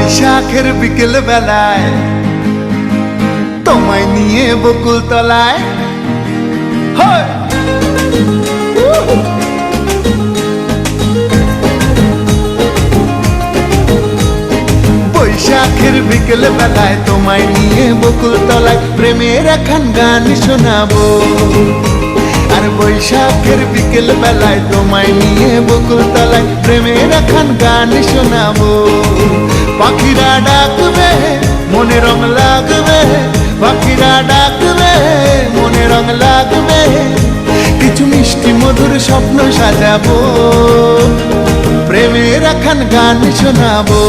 বৈশাখের বিকেল বেলায় তোমায় নিয়ে বকুল তলায় বৈশাখের বিকেল বেলায় তোমায় নিয়ে বকুল তলায় প্রেমের একখান গান শোনাবো। আর বৈশাখের বিকেল বেলায় তোমায় নিয়ে বকুল তলায় প্রেমের একখান গান শোনাবো। পাখিরা ডাকবে মনে রং লাগবে, পাখিরা ডাকবে মনে রং লাগবে, কিছু মিষ্টি মধুর স্বপ্ন সাজাবো, প্রেমের একখান গান শোনাবো।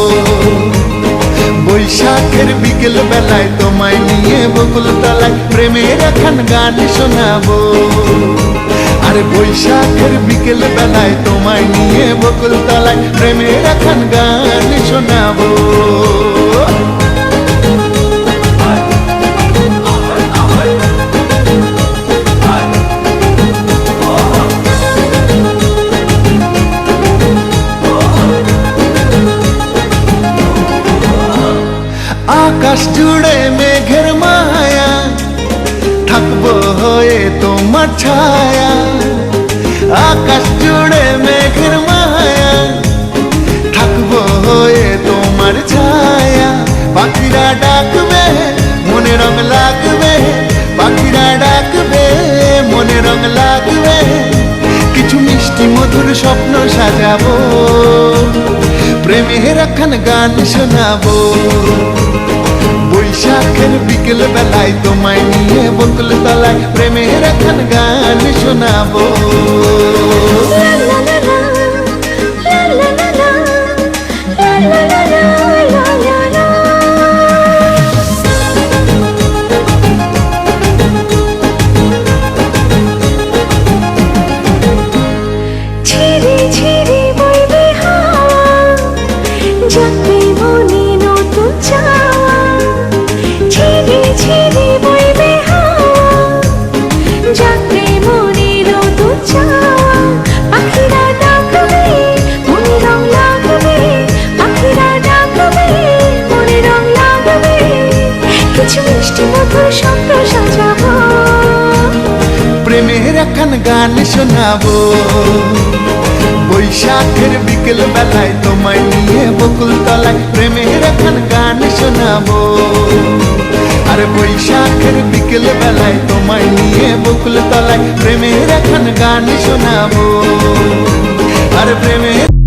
বৈশাখের বিকেল বেলায় তোমায় নিয়ে বকুল তলায় প্রেমের একখান গান শোনাবো। আর বৈশাখের বিকেল বেলায় তোমায় নিয়ে বকুল তলায় প্রেমের একখান গান শোনাবো। আকাশ জুড়ে মেঘের মায়া, থাকবো হয়ে তোমার ছায়া। আকাশ জুড়ে মেঘের মায়া, থাকবো হয়ে তোমার ছায়া। পাখিরা ডাকবে মনে রং লাগবে, পাখিরা ডাকবে মনে রং লাগবে, কিছু মিষ্টি মধুর স্বপ্ন সাজাবো, প্রেমের একখান গান শোনাবো। বৈশাখের বিকেল বেলায় তোমায় নিয়ে বকুল তলায় প্রেমের একখান গান শোনাবো। প্রেমের একখান গান শোনাবো। বৈশাখের বিকেল বেলায় তোমায় নিয়ে বকুল তলায় প্রেমের একখান গান শোনাবো। আর বৈশাখের বিকেল বেলায় তোমায় নিয়ে বকুল তলায় প্রেমের একখান গান শোনাবো। আর প্রেমের